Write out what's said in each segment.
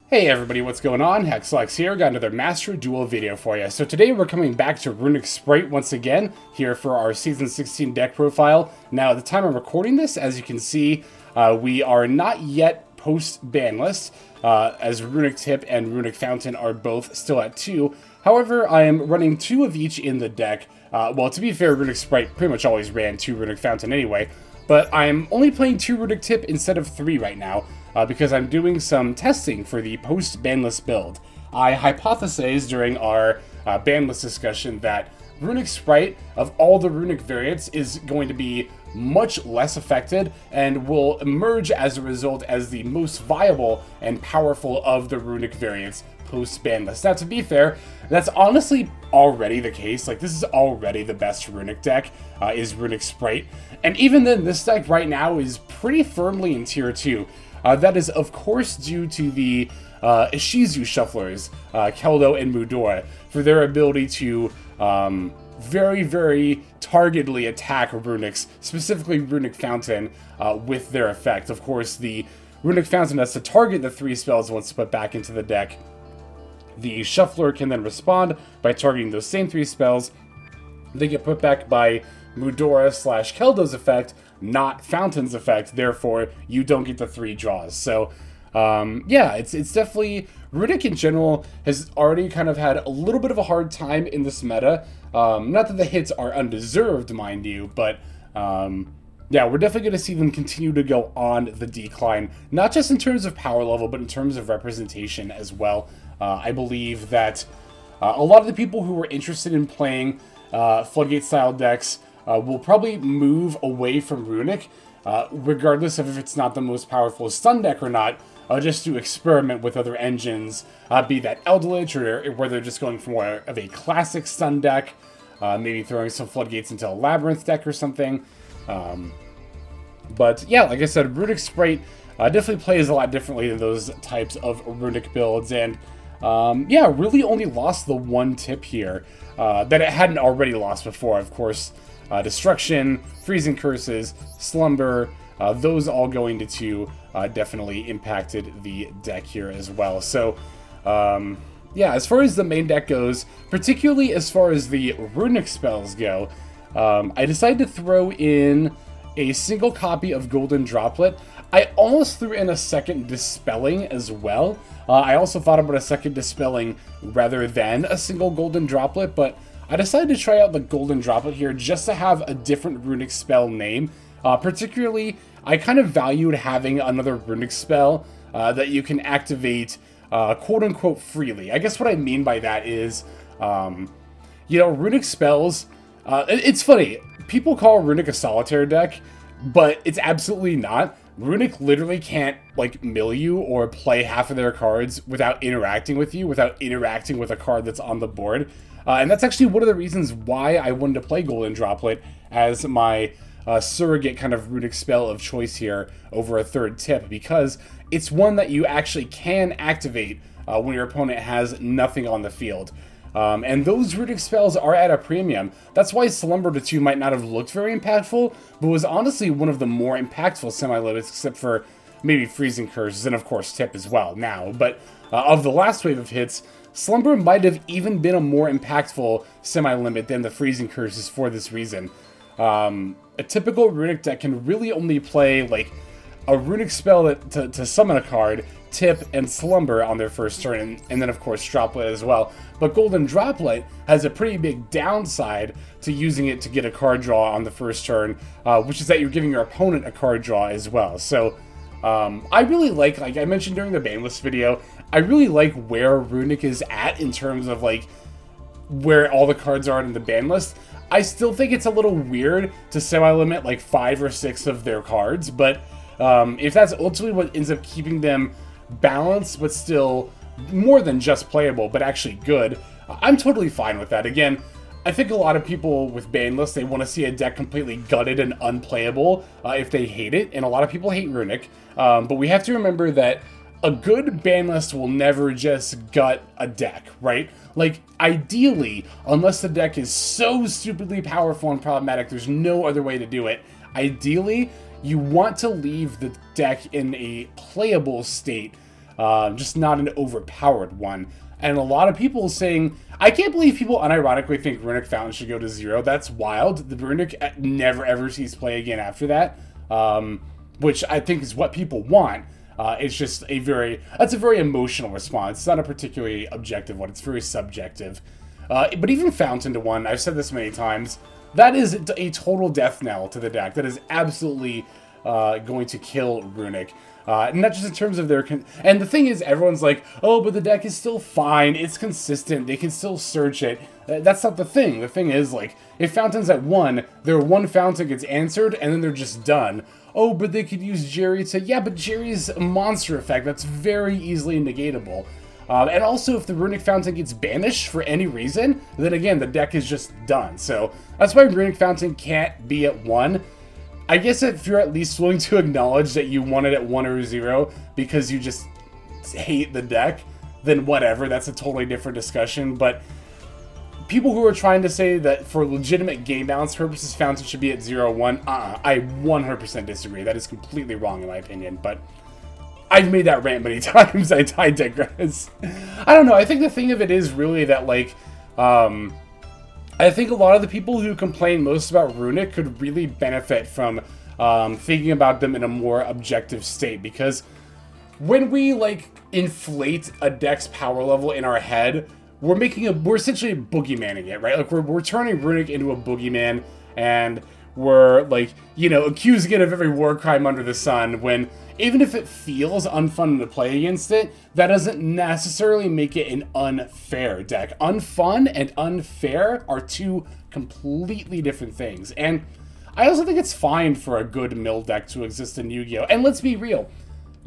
Hey everybody, what's going on? Hexlex here, got another Master Duel video for you. So today we're coming back to Runick Spright once again, here for our Season 16 deck profile. Now at the time I'm recording this, as you can see, we are not yet post-ban list, as Runick Tip and Runick Fountain are both still at 2. However, I am running 2 of each in the deck. Well, to be fair, Runick Spright pretty much always ran 2 Runick Fountain anyway, but I'm only playing 2 Runick Tip instead of 3 right now. Because I'm doing some testing for the post-banlist build. I hypothesized during our banlist discussion that Runick Spright, of all the Runick variants, is going to be much less affected and will emerge as a result as the most viable and powerful of the Runick variants post-banlist. Now, to be fair, that's honestly already the case. Like, this is already the best Runick deck, is Runick Spright. And even then, this deck right now is pretty firmly in Tier 2. That is, of course, due to the Ishizu shufflers, Keldo and Mudora, for their ability to very, very targetedly attack Runicks, specifically Runick Fountain, with their effect. Of course, the Runick Fountain has to target the 3 spells once put back into the deck. The shuffler can then respond by targeting those same 3 spells. They get put back by Mudora/Keldo's effect, not Fountain's effect, therefore you don't get the 3 draws. So yeah, it's definitely, Runick in general has already kind of had a little bit of a hard time in this meta. Not that the hits are undeserved, mind you, but yeah, we're definitely going to see them continue to go on the decline, not just in terms of power level, but in terms of representation as well. I believe that a lot of the people who were interested in playing Floodgate style decks will probably move away from Runick, regardless of if it's not the most powerful stun deck or not, just to experiment with other engines, be that Eldritch, or where they're just going for more of a classic stun deck, maybe throwing some Floodgates into a Labyrinth deck or something. But yeah, like I said, Runick Spright definitely plays a lot differently than those types of Runick builds, and yeah, really only lost the 1 tip here that it hadn't already lost before. Of course, Destruction, Freezing Curses, Slumber, those all going to 2 definitely impacted the deck here as well. So, yeah, as far as the main deck goes, particularly as far as the Runick spells go, I decided to throw in a single copy of Golden Droplet. I almost threw in a second Dispelling as well. I also thought about a second Dispelling rather than a single Golden Droplet, but I decided to try out the Golden Droplet here just to have a different Runick spell name. Particularly, I kind of valued having another Runick spell that you can activate quote-unquote freely. I guess what I mean by that is, you know, Runick spells, it's funny, people call Runick a solitaire deck, but it's absolutely not. Runick literally can't, like, mill you or play half of their cards without interacting with you, without interacting with a card that's on the board. And that's actually one of the reasons why I wanted to play Golden Droplet as my surrogate kind of Runick spell of choice here over a 3rd tip, because it's one that you actually can activate when your opponent has nothing on the field. And those Runick spells are at a premium. That's why Slumber to 2 might not have looked very impactful, but was honestly one of the more impactful semi-limits, except for maybe Freezing Curses, and of course Tip as well now. But of the last wave of hits, Slumber might have even been a more impactful semi-limit than the Freezing Curses for this reason. A typical Runick deck can really only play, like, a Runick spell that, to summon a card, Tip, and Slumber on their first turn, and then of course Droplet as well. But Golden Droplet has a pretty big downside to using it to get a card draw on the first turn, which is that you're giving your opponent a card draw as well. So I really like I mentioned during the banlist video, I really like where Runick is at in terms of, like, where all the cards are in the ban list. I still think it's a little weird to semi-limit like 5 or 6 of their cards, but if that's ultimately what ends up keeping them balanced, but still more than just playable, but actually good, I'm totally fine with that. Again, I think a lot of people with ban lists, they want to see a deck completely gutted and unplayable if they hate it, and a lot of people hate Runick, but we have to remember that a good ban list will never just gut a deck, right? Like, ideally, unless the deck is so stupidly powerful and problematic, there's no other way to do it. Ideally, you want to leave the deck in a playable state just not an overpowered one. And a lot of people saying, I can't believe people unironically think Runick Fountain should go to 0. That's wild. The Runick never ever sees play again after that, which I think is what people want. It's just that's a very emotional response. It's not a particularly objective one. It's very subjective. But even Fountain to 1, I've said this many times, that is a total death knell to the deck. That is absolutely going to kill Runick. Not just in terms of their... and the thing is, everyone's like, oh, but the deck is still fine. It's consistent. They can still search it. That's not the thing. The thing is, like, if Fountain's at 1, their 1 Fountain gets answered, and then they're just done. Oh, but they could use Geri to... yeah, but Geri's a monster effect. That's very easily negatable. And also, if the Runick Fountain gets banished for any reason, then again, the deck is just done. So that's why Runick Fountain can't be at 1. I guess if you're at least willing to acknowledge that you want it at 1 or 0 because you just hate the deck, then whatever, that's a totally different discussion. But people who are trying to say that for legitimate game balance purposes, Fountain should be at 0-1, I 100% disagree. That is completely wrong in my opinion, but I've made that rant many times. I digress. I don't know, I think the thing of it is really that, like, I think a lot of the people who complain most about Runick could really benefit from thinking about them in a more objective state, because when we, like, inflate a deck's power level in our head, we're essentially boogeymanning it, right? Like, we're turning Runick into a boogeyman, and we're, like, you know, accusing it of every war crime under the sun, when even if it feels unfun to play against it, that doesn't necessarily make it an unfair deck. Unfun and unfair are two completely different things. And I also think it's fine for a good mill deck to exist in Yu-Gi-Oh! And let's be real,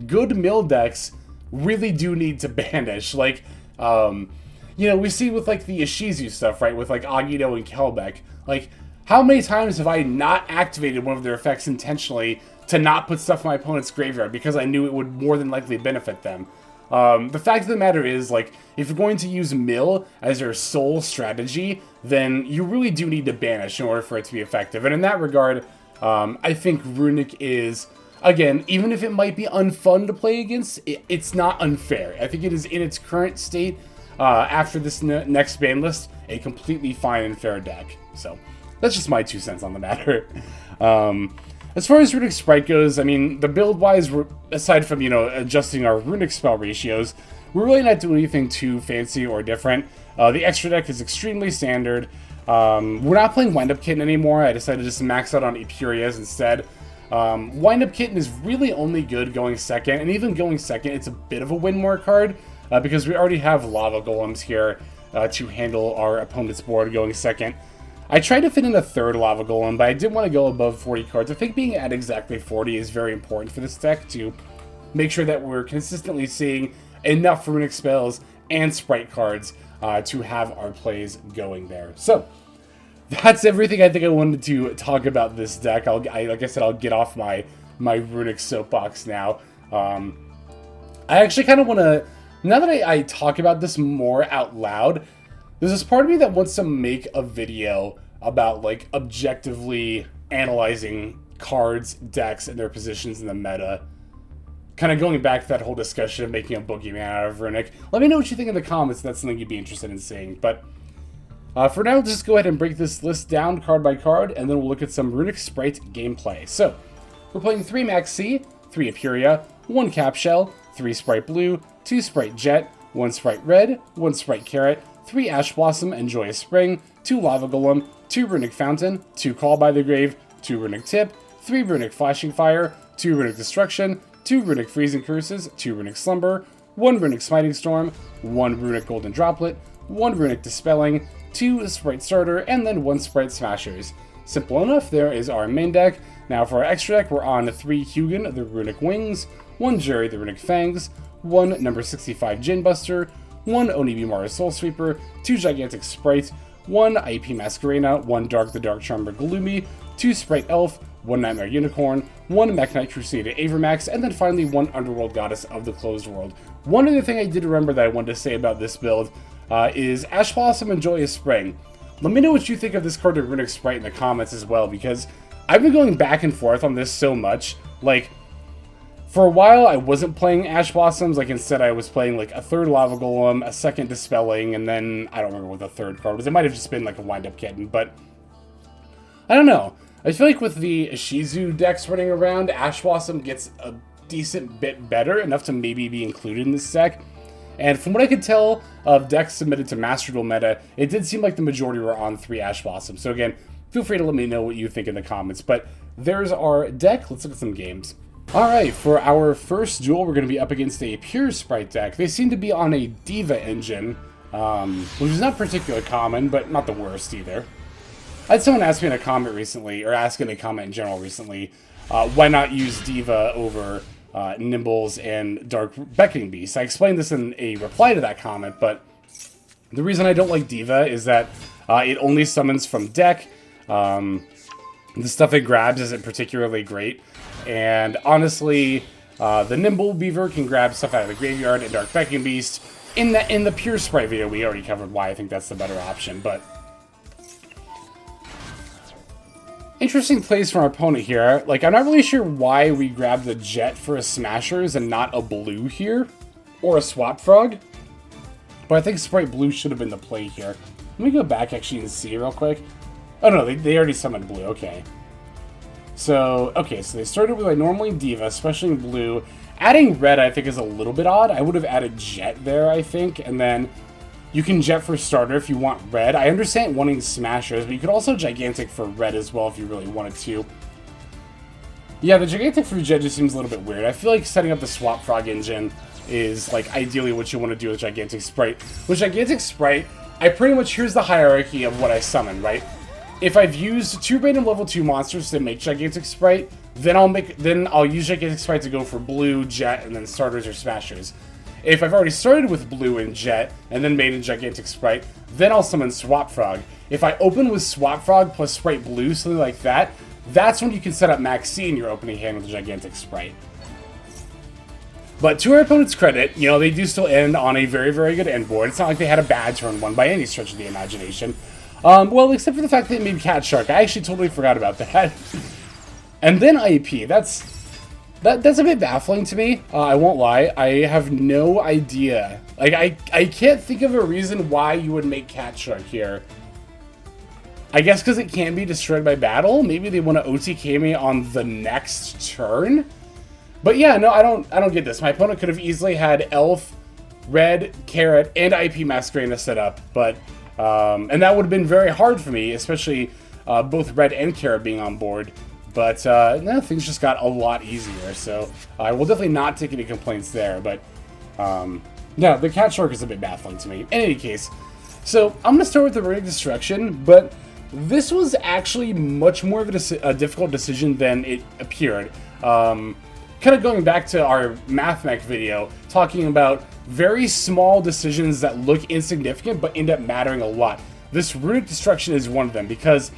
good mill decks really do need to banish. Like, you know, we see with, like, the Ishizu stuff, right? With, like, Agito and Kelbeck. Like, how many times have I not activated one of their effects intentionally to not put stuff in my opponent's graveyard because I knew it would more than likely benefit them? The fact of the matter is, like, if you're going to use mill as your sole strategy, then you really do need to banish in order for it to be effective. And in that regard, I think Runick is, again, even if it might be unfun to play against, it's not unfair. I think it is in its current state, after this next ban list, a completely fine and fair deck. So that's just my 2 cents on the matter. As far as Runick Spright goes, I mean, the build-wise, aside from, you know, adjusting our Runick spell ratios, we're really not doing anything too fancy or different. The extra deck is extremely standard. We're not playing Wind-Up Kitten anymore. I decided to just max out on Iparias instead. Wind-Up Kitten is really only good going second, and even going second, it's a bit of a win-more card, because we already have Lava Golems here to handle our opponent's board going second. I tried to fit in a third Lava Golem, but I didn't want to go above 40 cards. I think being at exactly 40 is very important for this deck to make sure that we're consistently seeing enough Runick spells and Spright cards to have our plays going there. So that's everything I think I wanted to talk about this deck. Like I said, I'll get off my Runick soapbox now. I actually kind of want to, now that I talk about this more out loud, there's this part of me that wants to make a video about, like, objectively analyzing cards, decks, and their positions in the meta. Kind of going back to that whole discussion of making a boogeyman out of Runick. Let me know what you think in the comments if that's something you'd be interested in seeing. But for now, let's just go ahead and break this list down card by card, and then we'll look at some Runick Spright gameplay. So, we're playing 3 Maxx, 3 Iparia, 1 Capshell, 3 Spright Blue, 2 Spright Jet, 1 Spright Red, 1 Spright Carrot, 3 Ash Blossom and Joyous Spring, 2 Lava Golem, 2 Runick Fountain, 2 Call by the Grave, 2 Runick Tip, 3 Runick Flashing Fire, 2 Runick Destruction, 2 Runick Freezing Curses, 2 Runick Slumber, 1 Runick Smiting Storm, 1 Runick Golden Droplet, 1 Runick Dispelling, 2 Spright Starter, and then 1 Spright Smashers. Simple enough, there is our main deck. Now for our extra deck, we're on 3 Hugin, the Runick Wings, 1 Geri, the Runick Fangs, 1 number 65 Djinn Buster, 1 Onibimaru Soul Sweeper, 2 Gigatic Spright, 1 IP Masquerena, 1 Dharc the Dark Charmer Gloomy, 2 Spright Elf, 1 Knightmare Unicorn, 1 Mekk-Knight Crusadia Avramax, and then finally 1 Underworld Goddess of the Closed World. One other thing I did remember that I wanted to say about this build is Ash Blossom and Joyous Spring. Let me know what you think of this card of Runick Spright in the comments as well, because I've been going back and forth on this so much. Like, For a while, I wasn't playing Ash Blossoms. Like, instead, I was playing, like, a third Lava Golem, a second Dispelling, and then, I don't remember what the third card was. It might have just been, like, a Wind-Up Kitten, but I don't know. I feel like with the Ishizu decks running around, Ash Blossom gets a decent bit better, enough to maybe be included in this deck. And from what I could tell of decks submitted to Master Duel meta, it did seem like the majority were on 3 Ash Blossoms. So again, feel free to let me know what you think in the comments. But there's our deck. Let's look at some games. Alright, for our first duel, we're going to be up against a pure Spright deck. They seem to be on a Diva engine, which is not particularly common, but not the worst either. I had someone ask me in a comment recently, or ask in a comment in general recently, why not use Diva over Nimbles and Dharc Beckoning Beast. I explained this in a reply to that comment, but the reason I don't like Diva is that it only summons from deck. The stuff it grabs isn't particularly great. And honestly, the Nimble Beaver can grab stuff out of the graveyard, and Dharc Beckoning Beast. In the pure Spright video, we already covered why I think that's the better option, but interesting plays from our opponent here. Like, I'm not really sure why we grabbed the Jet for a Smashers and not a Blue here, or a Swap Frog. But I think Spright Blue should have been the play here. Let me go back actually and see real quick. Oh no, they already summoned Blue, okay. So, okay, so they started with like normally Diva, especially in Blue. Adding Red, I think, is a little bit odd. I would have added Jet there, I think, and then you can Jet for starter if you want Red. I understand wanting Smashers, but you could also Gigantic for Red as well if you really wanted to. Yeah, the Gigantic for Jet just seems a little bit weird. I feel like setting up the Swap Frog engine is, like, ideally what you want to do with Gigantic Spright. With Gigantic Spright, I pretty much, here's the hierarchy of what I summon, right? If I've used 2 random level 2 monsters to make Gigantic Spright, then I'll use Gigantic Spright to go for Blue, Jet, and then Starters or Smashers. If I've already started with Blue and Jet, and then made a Gigantic Spright, then I'll summon Swap Frog. If I open with Swap Frog plus Spright Blue, something like that, that's when you can set up Maxx in your opening hand with a Gigantic Spright. But to our opponent's credit, you know, they do still end on a very, very good end board. It's not like they had a bad turn one by any stretch of the imagination. Well, except for the fact that they made Cat Shark. I actually totally forgot about that. And then IP. That's a bit baffling to me. I won't lie. I have no idea. Like, I can't think of a reason why you would make Cat Shark here. I guess because it can be destroyed by battle. Maybe they want to OTK me on the next turn. But yeah, no, I don't get this. My opponent could have easily had Elf, Red, Carrot, and IP Masquerena set up, but and that would have been very hard for me, especially both Red and Carrot being on board. But no, things just got a lot easier, so I will definitely not take any complaints there. But yeah, the Cat Shark is a bit baffling to me. In any case, so I'm going to start with the Runick Destruction, but this was actually much more of a difficult decision than it appeared. Kind of going back to our Math Mech video, talking about very small decisions that look insignificant but end up mattering a lot. This Runick Destruction is one of them, because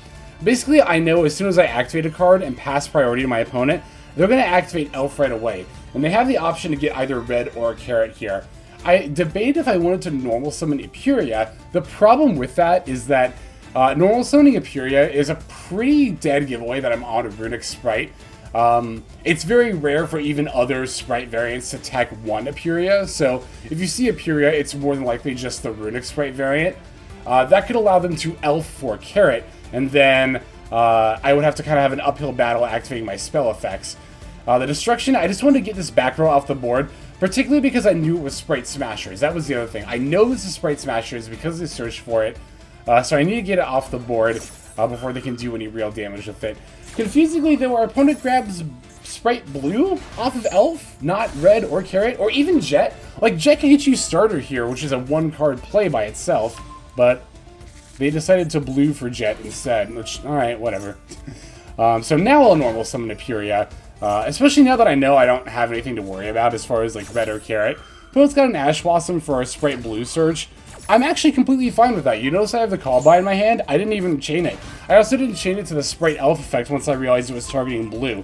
basically I know as soon as I activate a card and pass priority to my opponent, they're going to activate Elf right away. And they have the option to get either Red or Carrot here. I debated if I wanted to normal summon Iparia. The problem with that is that normal summoning Iparia is a pretty dead giveaway that I'm on a Runick Spright. It's very rare for even other Spright variants to tech one Iparia, so if you see Iparia, it's more than likely just the Runick Spright variant. That could allow them to Elf for Carrot, and then I would have to kind of have an uphill battle activating my spell effects. The Destruction, I just wanted to get this back row off the board, particularly because I knew it was Spright Smashers. That was the other thing. I know this is Spright Smashers because they searched for it, so I need to get it off the board before they can do any real damage with it. Confusingly, though, our opponent grabs Spright Blue off of Elf, not Red or Carrot, or even Jet. Like, Jet can hit you starter here, which is a one-card play by itself, but they decided to Blue for Jet instead, which, alright, whatever. So now I'll normal summon Iparia, especially now that I know I don't have anything to worry about as far as, like, Red or Carrot. Opponent's got an Ash Blossom for our Spright Blue search. I'm actually completely fine with that. You notice I have the Call By in my hand? I didn't even chain it. I also didn't chain it to the Spright Elf effect once I realized it was targeting Blue.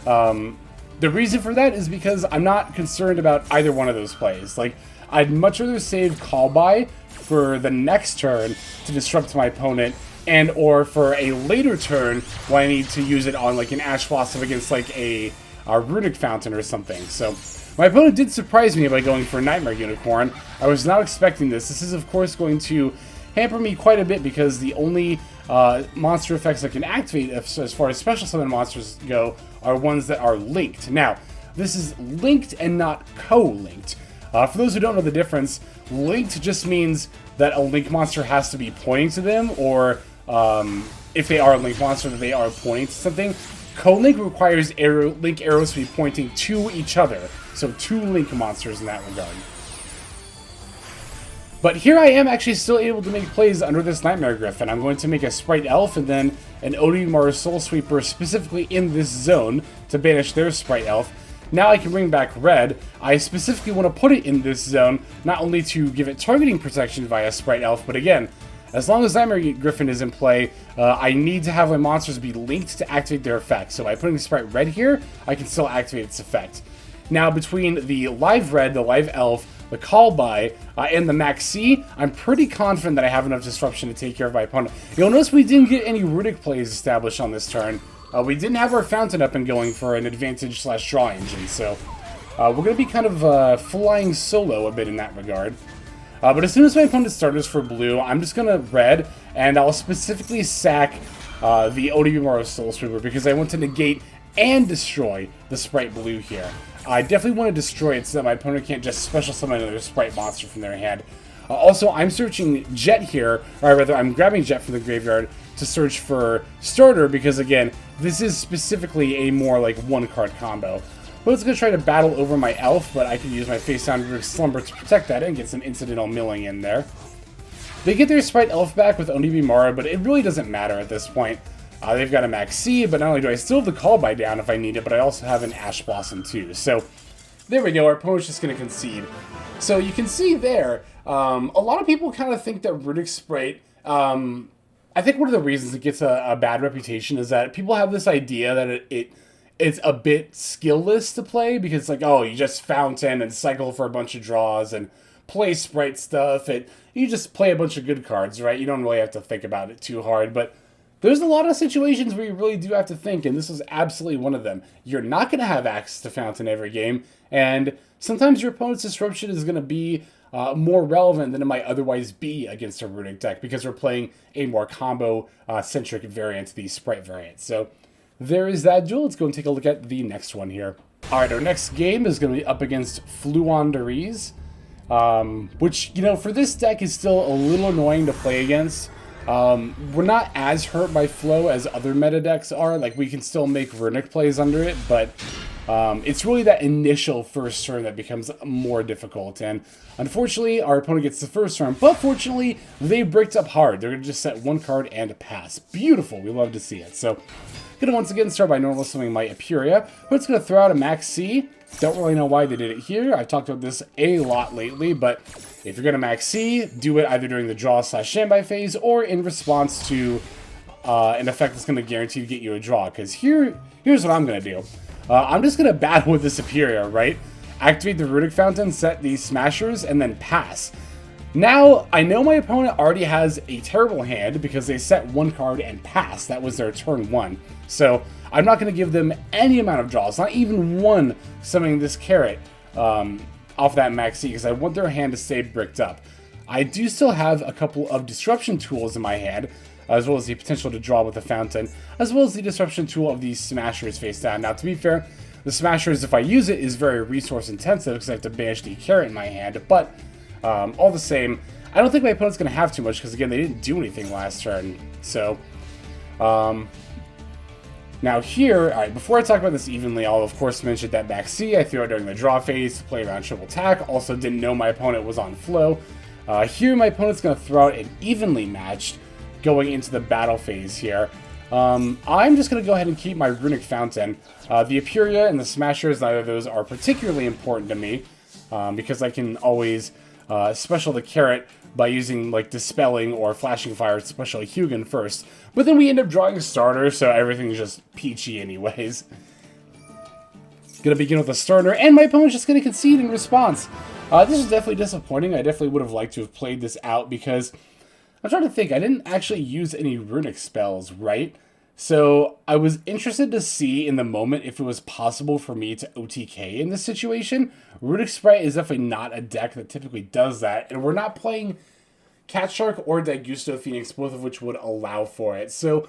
The reason for that is because I'm not concerned about either one of those plays. Like, I'd much rather save Call By for the next turn to disrupt my opponent, and or for a later turn when I need to use it on, like, an Ash Blossom against, like, a Runick Fountain or something. So my opponent did surprise me by going for a Knightmare Unicorn. I was not expecting this. This is, of course, going to hamper me quite a bit because the only monster effects I can activate as far as special summon monsters go are ones that are linked. Now, this is linked and not co-linked. For those who don't know the difference, linked just means that a link monster has to be pointing to them, or if they are a link monster, that they are pointing to something. Co-link requires link arrows to be pointing to each other, so 2 link monsters in that regard. But here I am actually still able to make plays under this Knightmare Griffin. I'm going to make a Spright Elf and then an Onibimaru Soul Sweeper specifically in this zone to banish their Spright Elf. Now I can bring back Red. I specifically want to put it in this zone, not only to give it targeting protection via Spright Elf, but again, as long as Knightmare Griffin is in play, I need to have my monsters be linked to activate their effect. So by putting Spright Red here, I can still activate its effect. Now between the Live Red, the Live Elf, the Call By, and the Maxx, I'm pretty confident that I have enough disruption to take care of my opponent. You'll notice we didn't get any Runick plays established on this turn. We didn't have our Fountain up and going for an advantage/draw engine, so we're going to be kind of flying solo a bit in that regard. But as soon as my opponent starters for blue, I'm just going to red, and I'll specifically sack the Onibimaru Soul Sweeper because I want to negate and destroy the Spright Blue here. I definitely want to destroy it so that my opponent can't just special summon another Spright monster from their hand. Also, I'm searching Jet here, or rather, I'm grabbing Jet from the graveyard to search for Starter because, again, this is specifically a more like 1-card combo. But it's going to try to battle over my Elf, but I can use my face down Runick Slumber to protect that and get some incidental milling in there. They get their Spright Elf back with Onibimaru, but it really doesn't matter at this point. They've got a Maxx, but not only do I still have the Call By down if I need it, but I also have an Ash Blossom too. So there we go, our opponent's just going to concede. So you can see there, a lot of people kind of think that Runick Spright, I think one of the reasons it gets a bad reputation is that people have this idea that it's a bit skillless to play, because it's like, oh, you just Fountain and cycle for a bunch of draws and play Spright stuff, and you just play a bunch of good cards, right? You don't really have to think about it too hard, but there's a lot of situations where you really do have to think, and this is absolutely one of them. You're not going to have access to Fountain every game, and sometimes your opponent's disruption is going to be more relevant than it might otherwise be against a Runick deck, because we're playing a more combo-centric variant, the Spright variant. So there is that duel. Let's go and take a look at the next one here. Alright, our next game is going to be up against Fluanderies, which, you know, for this deck is still a little annoying to play against. We're not as hurt by Flow as other meta decks are. Like, we can still make Runick plays under it, but it's really that initial first turn that becomes more difficult. And unfortunately, our opponent gets the first turn, but fortunately, they bricked up hard. They're going to just set 1 card and pass. Beautiful. We love to see it. So, going to once again start by normal summoning my Iparia, but it's going to throw out a Maxx. Don't really know why they did it here. I've talked about this a lot lately, but if you're going to Maxx, do it either during the draw/standby phase or in response to an effect that's going to guarantee to get you a draw. Because here's what I'm going to do. I'm just going to battle with this Iparia, right? Activate the Runick Fountain, set the Smashers, and then pass. Now, I know my opponent already has a terrible hand because they set 1 card and pass. That was their turn 1. So I'm not going to give them any amount of draws, not even one summoning this Carrot off that Maxx, because I want their hand to stay bricked up. I do still have a couple of disruption tools in my hand, as well as the potential to draw with the Fountain, as well as the disruption tool of these Smashers face down. Now, to be fair, the Smashers, if I use it, is very resource intensive because I have to banish the Carrot in my hand, but all the same, I don't think my opponent's going to have too much because, again, they didn't do anything last turn. So, now here, alright, before I talk about this evenly, I'll of course mention that Maxx I threw out during the draw phase to play around triple attack. Also didn't know my opponent was on flow. Here my opponent's going to throw out an evenly matched going into the battle phase here. I'm just going to go ahead and keep my Runick Fountain. The Iparia and the Smashers, neither of those are particularly important to me, because I can always special the Carrot by using like Dispelling or Flashing Fire to special Hugin first. But then we end up drawing Starters, so everything's just peachy anyways. Gonna begin with a Starter, and my opponent's just gonna concede in response. This is definitely disappointing. I definitely would have liked to have played this out because I'm trying to think. I didn't actually use any Runick spells, right? So I was interested to see in the moment if it was possible for me to OTK in this situation. Runick Spright is definitely not a deck that typically does that, and we're not playing Cat Shark or Daigusto Phoenix, both of which would allow for it. So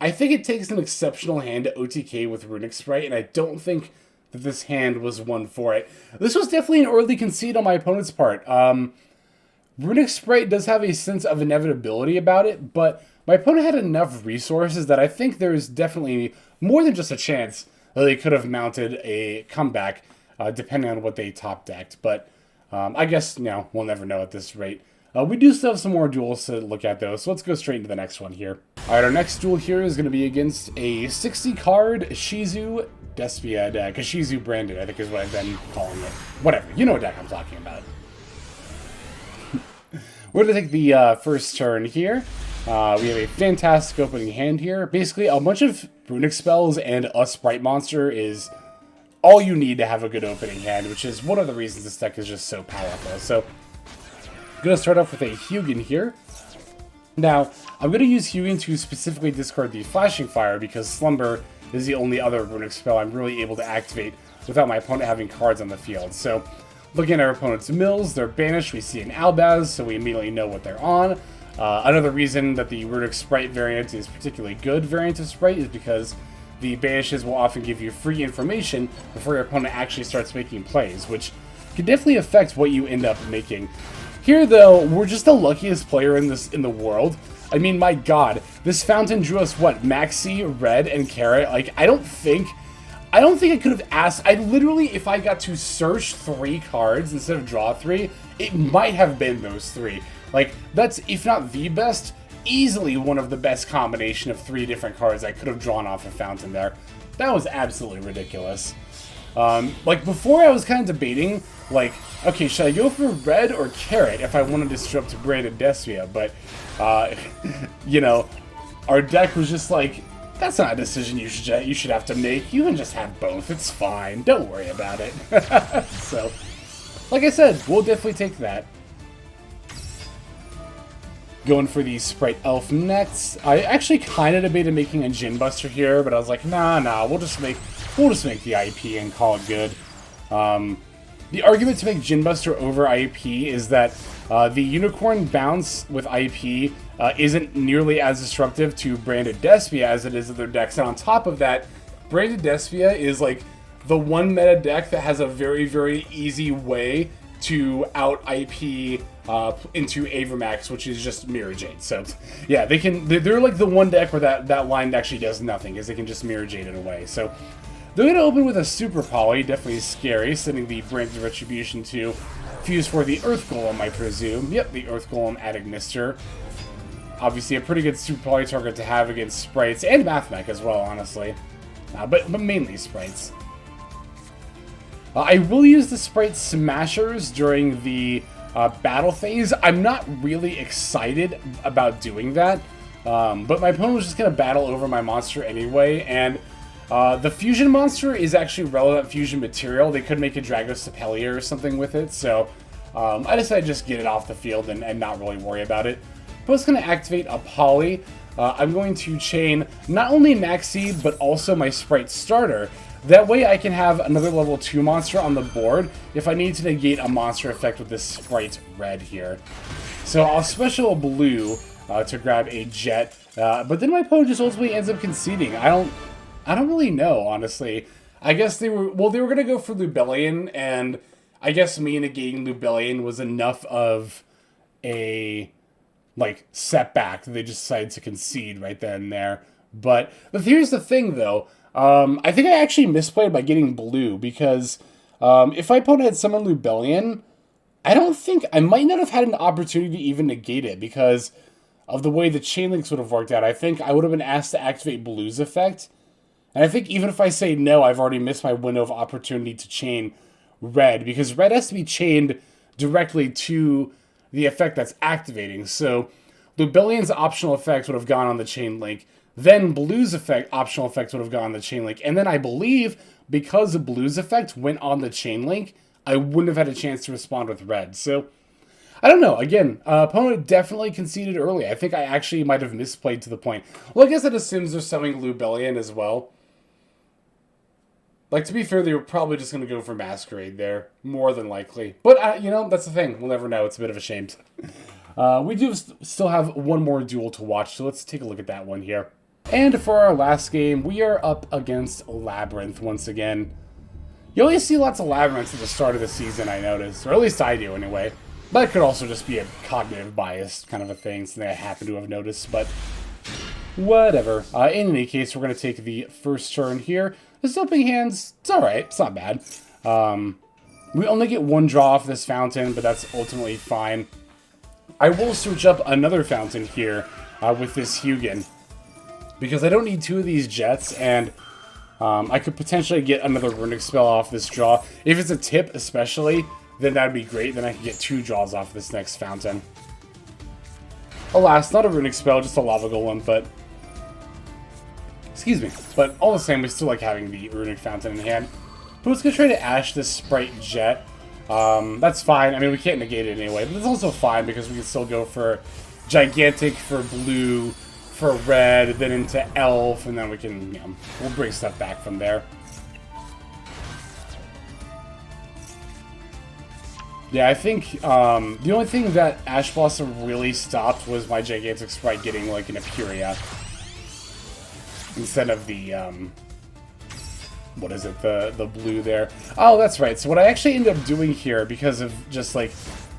I think it takes an exceptional hand to OTK with Runick Spright, and I don't think that this hand was one for it. This was definitely an early concede on my opponent's part. Runick Spright does have a sense of inevitability about it, but my opponent had enough resources that I think there's definitely more than just a chance that they could have mounted a comeback, depending on what they top decked. But I guess, we'll never know at this rate. We do still have some more duels to look at, though, so let's go straight into the next one here. Alright, our next duel here is going to be against a 60-card Shizu Despia deck. A Shizu branded, I think is what I've been calling it. Whatever, you know what deck I'm talking about. We're going to take the first turn here. We have a fantastic opening hand here. Basically, a bunch of Runick spells and a Spright monster is all you need to have a good opening hand, which is one of the reasons this deck is just so powerful. So, I'm going to start off with a Hugin here. Now, I'm going to use Hugin to specifically discard the Flashing Fire because Slumber is the only other Runick spell I'm really able to activate without my opponent having cards on the field. So, looking at our opponent's mills, they're banished. We see an Albaz, so we immediately know what they're on. Another reason that the Runick Spright variant is particularly good variant of Spright is because the banishes will often give you free information before your opponent actually starts making plays, which can definitely affect what you end up making. Here, though, we're just the luckiest player in the world. I mean, my god, this fountain drew us, what, Maxx, Red, and Carrot? Like, I don't think I could have asked. I literally, if I got to search 3 cards instead of draw 3, it might have been those 3. Like, that's, if not the best, easily one of the best combination of 3 different cards I could have drawn off a fountain there. That was absolutely ridiculous. Like, before I was kind of debating, like, okay, should I go for Red or Carrot if I want to disrupt Branded Despia? But, our deck was just like, that's not a decision you should have to make. You can just have both. It's fine. Don't worry about it. So, like I said, we'll definitely take that. Going for the Spright Elf next. I actually kind of debated making a Djinn Buster here, but I was like, nah, we'll just make the IP and call it good. The argument to make Djinn Buster over IP is that the Unicorn bounce with IP isn't nearly as disruptive to Branded Despia as it is other decks. And on top of that, Branded Despia is like the one meta deck that has a very, very easy way to out IP into Avramax, which is just Mirror Jade. So yeah, they're like the one deck where that line actually does nothing, because they can just Mirror Jade it away. So they're going to open with a Super Poly, definitely scary, sending the Branded Retribution to fuse for the Earth Golem, I presume. Yep, the Earth Golem at Ignister. Obviously a pretty good Super Poly target to have against Sprites, and Mathmech as well, honestly. But mainly Sprites. I will use the Spright Smashers during the battle phase. I'm not really excited about doing that, but my opponent was just going to battle over my monster anyway, and the fusion monster is actually relevant fusion material. They could make a Dragosepelier or something with it, so I decided to just get it off the field and not really worry about it. But it's going to activate a Poly. I'm going to chain not only Maxx, but also my Spright Starter. That way I can have another level 2 monster on the board if I need to negate a monster effect with this Spright Red here. So I'll special blue to grab a Jet, but then my opponent just ultimately ends up conceding. I don't really know, honestly. I guess they were going to go for Lubellion, and I guess me negating Lubellion was enough of a setback that they just decided to concede right then and there. But here's the thing, though. I think I actually misplayed by getting blue, because if my opponent had summoned Lubellion, I might not have had an opportunity to even negate it because of the way the chain links would have worked out. I think I would have been asked to activate blue's effect. And I think even if I say no, I've already missed my window of opportunity to chain red, because red has to be chained directly to the effect that's activating. So Lubellion's optional effect would have gone on the chain link. Then blue's optional effect would have gone on the chain link. And then I believe because the blue's effect went on the chain link, I wouldn't have had a chance to respond with red. So I don't know. Again, opponent definitely conceded early. I think I actually might have misplayed to the point. Well, I guess that assumes they're summoning Lubellion as well. Like, to be fair, they were probably just going to go for Masquerade there, more than likely. But, you know, that's the thing. We'll never know. It's a bit of a shame. We do still have one more duel to watch, so let's take a look at that one here. And for our last game, we are up against Labyrinth once again. You always see lots of Labyrinths at the start of the season, I noticed. Or at least I do, anyway. That could also just be a cognitive bias kind of a thing, something I happen to have noticed, but whatever. In any case, we're going to take the first turn here. The Helping Hands, it's alright, it's not bad. We only get one draw off this fountain, but that's ultimately fine. I will switch up another fountain here with this Hugin, because I don't need two of these jets, and I could potentially get another Runick spell off this draw. If it's a tip especially, then that'd be great. Then I could get two draws off this next fountain. Alas, not a Runick spell, just a Lava Golem, but... Excuse me. But all the same, we still like having the Runick Fountain in hand. But let's go try to Ash this Spright Jet. That's fine. I mean, we can't negate it anyway, but it's also fine because we can still go for Gigantic, for Blue, for Red, then into Elf, and then we can, you know, we'll bring stuff back from there. Yeah, I think the only thing that Ash Blossom really stopped was my Gigantic Spright getting like an Iparia instead of the what is it, the blue there. Oh, that's right. So what I actually ended up doing here, because of just like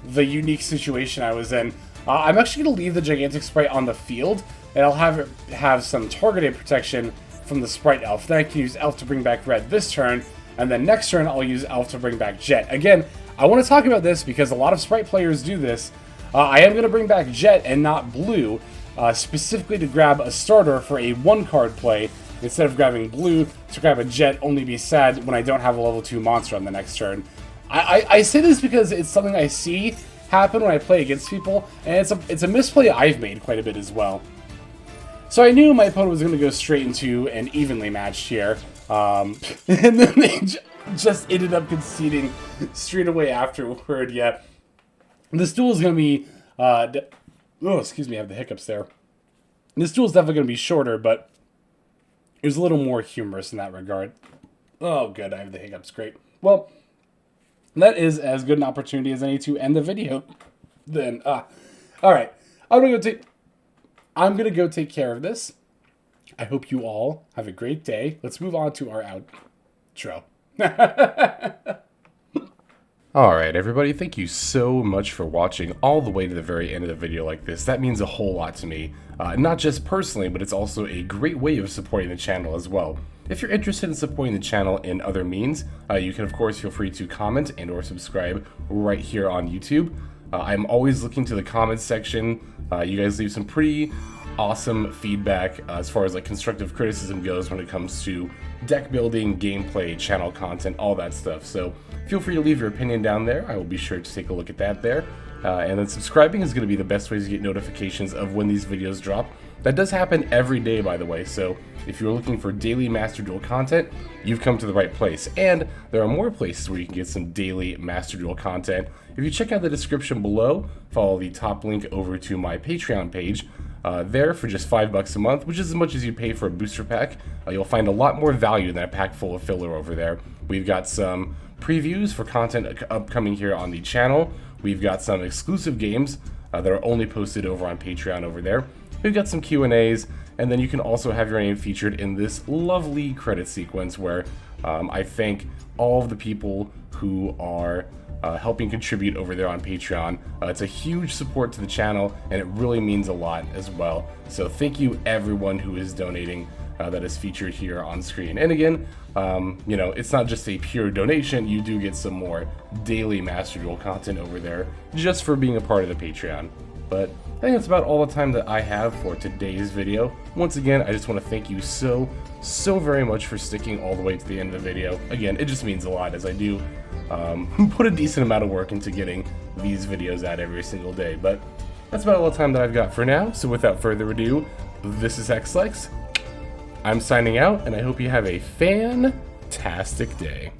the unique situation I was in, I'm actually going to leave the Gigantic Spright on the field, and I'll have it have some targeted protection from the Spright Elf. Then I can use Elf to bring back Red this turn, and then next turn I'll use Elf to bring back Jet. Again, I want to talk about this because a lot of Spright players do this. I am going to bring back Jet and not Blue, specifically to grab a starter for a one-card play, instead of grabbing Blue to grab a Jet, only be sad when I don't have a level 2 monster on the next turn. I say this because it's something I see happen when I play against people, and it's a misplay I've made quite a bit as well. So I knew my opponent was going to go straight into an evenly matched here, and then they just ended up conceding straight away afterward. Yeah, this duel is going to be, oh, excuse me, I have the hiccups there. This duel is definitely going to be shorter, but it was a little more humorous in that regard. Oh, good, I have the hiccups, great. Well, that is as good an opportunity as any to end the video. Then, alright, I'm gonna go take care of this. I hope you all have a great day. Let's move on to our outro. Alright everybody, thank you so much for watching all the way to the very end of the video like this. That means a whole lot to me. Not just personally, but it's also a great way of supporting the channel as well. If you're interested in supporting the channel in other means, you can of course feel free to comment and or subscribe right here on YouTube. I'm always looking to the comments section. You guys leave some pretty awesome feedback as far as like constructive criticism goes when it comes to deck building, gameplay, channel content, all that stuff. So feel free to leave your opinion down there. I will be sure to take a look at that there. And then subscribing is going to be the best way to get notifications of when these videos drop. That does happen every day, by the way, so if you're looking for daily Master Duel content, you've come to the right place. And there are more places where you can get some daily Master Duel content. If you check out the description below, follow the top link over to my Patreon page. There, for just $5 a month, which is as much as you pay for a booster pack, you'll find a lot more value than a pack full of filler over there. We've got some previews for content upcoming here on the channel. We've got some exclusive games that are only posted over on Patreon over there. We've got some Q&As, and then you can also have your name featured in this lovely credit sequence where I thank all of the people who are helping contribute over there on Patreon. It's a huge support to the channel, and it really means a lot as well. So thank you everyone who is donating that is featured here on screen. And again, you know, it's not just a pure donation, you do get some more daily Master Duel content over there just for being a part of the Patreon. But I think that's about all the time that I have for today's video. Once again, I just want to thank you so very much for sticking all the way to the end of the video. Again, it just means a lot, as I do put a decent amount of work into getting these videos out every single day. But that's about all the time that I've got for now, so without further ado, this is XLex. I'm signing out, and I hope you have a fantastic day.